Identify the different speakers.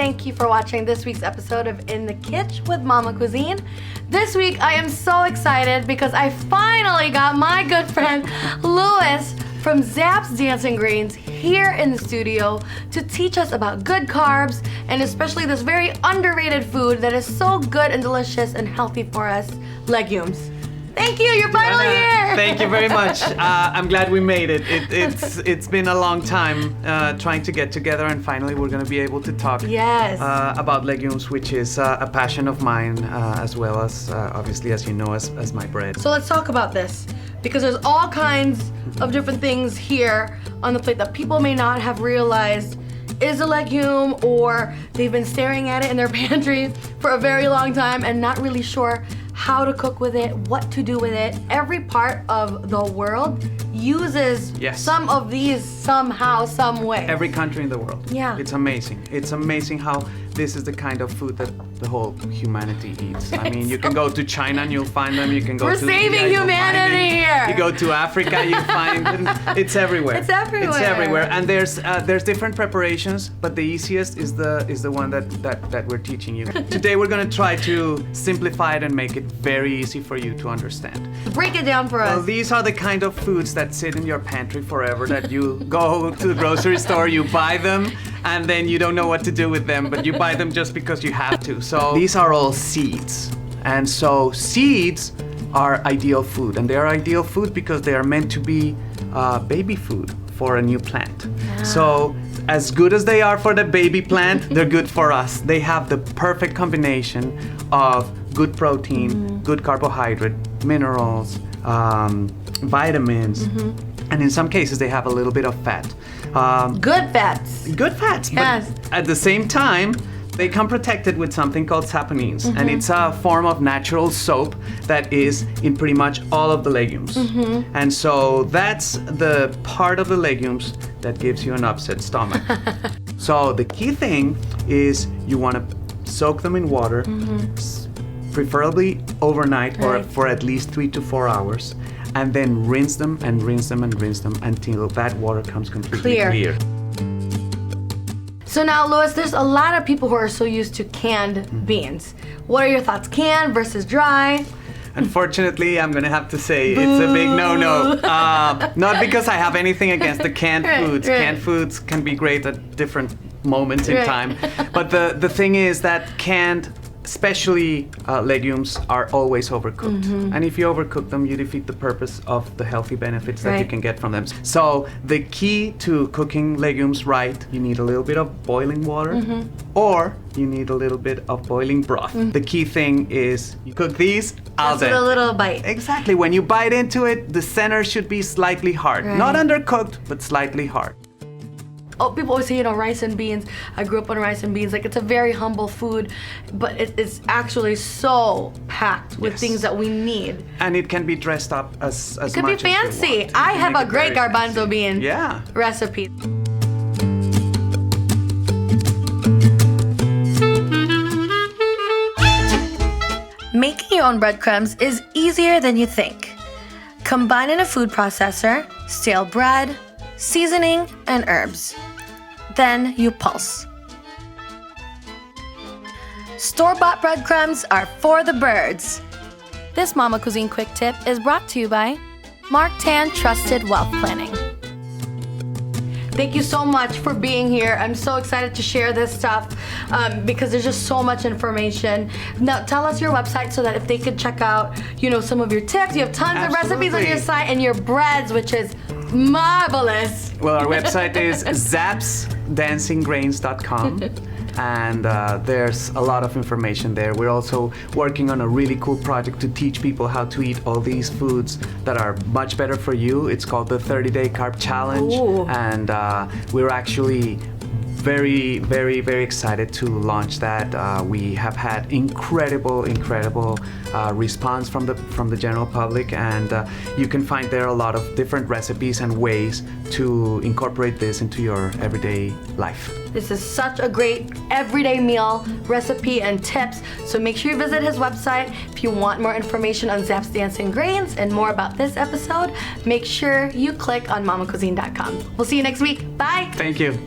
Speaker 1: thank you for watching this week's episode of In the Kitch with Momma Cuisine. This week I am so excited because I finally got my good friend Louis from Zapp's Dancing Greens here in the studio to teach us about good carbs and especially this very underrated food that is so good and delicious and healthy for us, legumes. Thank you, you're finally here!
Speaker 2: Thank you very much. I'm glad we made it. It's been a long time trying to get together, and finally we're going to be able to talk about legumes, which is a passion of mine, as well as, obviously, as you know, as my bread.
Speaker 1: So let's talk about this, because there's all kinds of different things here on the plate that people may not have realized is a legume, or they've been staring at it in their pantry for a very long time and not really sure how to cook with it, what to do with it. Every part of the world uses some of these somehow, some way.
Speaker 2: Every country in the world.
Speaker 1: Yeah.
Speaker 2: It's amazing. It's amazing how this is the kind of food that the whole humanity eats. I mean, you can go to China and you'll find them. You can go
Speaker 1: We're
Speaker 2: to
Speaker 1: saving
Speaker 2: India,
Speaker 1: humanity here.
Speaker 2: You go to Africa, you find them. It's everywhere.
Speaker 1: It's everywhere.
Speaker 2: It's everywhere. And there's different preparations, but the easiest is the one that we're teaching you. Today we're gonna try to simplify it and make it very easy for you to understand.
Speaker 1: Break it down for us.
Speaker 2: Well, these are the kind of foods that sit in your pantry forever, that you go to the grocery store, you buy them, and then you don't know what to do with them, but you buy them just because you have to. So these are all seeds. And so seeds are ideal food, and they are ideal food because they are meant to be baby food for a new plant. So as good as they are for the baby plant, they're good for us. They have the perfect combination of good protein, good carbohydrate, minerals, vitamins, and in some cases they have a little bit of fat.
Speaker 1: Good fats.
Speaker 2: Good fats,
Speaker 1: yes.
Speaker 2: But at the same time, they come protected with something called saponins, and it's a form of natural soap that is in pretty much all of the legumes. And so that's the part of the legumes that gives you an upset stomach. So the key thing is you want to soak them in water, preferably overnight or for at least 3 to 4 hours, and then rinse them and rinse them and rinse them until that water comes completely clear.
Speaker 1: So now, Louis, there's a lot of people who are so used to canned beans. What are your thoughts, canned versus dry?
Speaker 2: Unfortunately, I'm gonna have to say it's a big no-no. Not because I have anything against the canned foods. Canned foods can be great at different moments in time. But the thing is that canned, especially legumes, are always overcooked. And if you overcook them, you defeat the purpose of the healthy benefits that you can get from them. So the key to cooking legumes right, you need a little bit of boiling water, or you need a little bit of boiling broth. The key thing is you cook these al dente.
Speaker 1: Just with a little bite.
Speaker 2: Exactly. When you bite into it, the center should be slightly hard. Not undercooked, but slightly hard.
Speaker 1: Oh, people always say, rice and beans. I grew up on rice and beans. Like, it's a very humble food, but it's actually so packed with things that we need.
Speaker 2: And it can be dressed up as much as you want.
Speaker 1: It could be fancy. I have a great garbanzo bean recipe. Making your own breadcrumbs is easier than you think. Combine in a food processor, stale bread, seasoning, and herbs. Then you pulse. Store-bought breadcrumbs are for the birds. This Momma Cuisine quick tip is brought to you by Mark Tan Trusted Wealth Planning. Thank you so much for being here. I'm so excited to share this stuff because there's just so much information. Now, tell us your website so that if they could check out, some of your tips. You have tons of recipes on your site, and your breads, which is marvelous.
Speaker 2: Well, our website is zapsdancinggrains.com. And there's a lot of information there. We're also working on a really cool project to teach people how to eat all these foods that are much better for you. It's called the 30-Day Carb Challenge. And we're actually very, very, very excited to launch that. We have had incredible response from the general public, and you can find there a lot of different recipes and ways to incorporate this into your everyday life.
Speaker 1: This is such a great everyday meal recipe and tips, so make sure you visit his website. If you want more information on Zapp's Dancing Grains and more about this episode, make sure you click on mommacuisine.com. We'll see you next week. Bye!
Speaker 2: Thank you.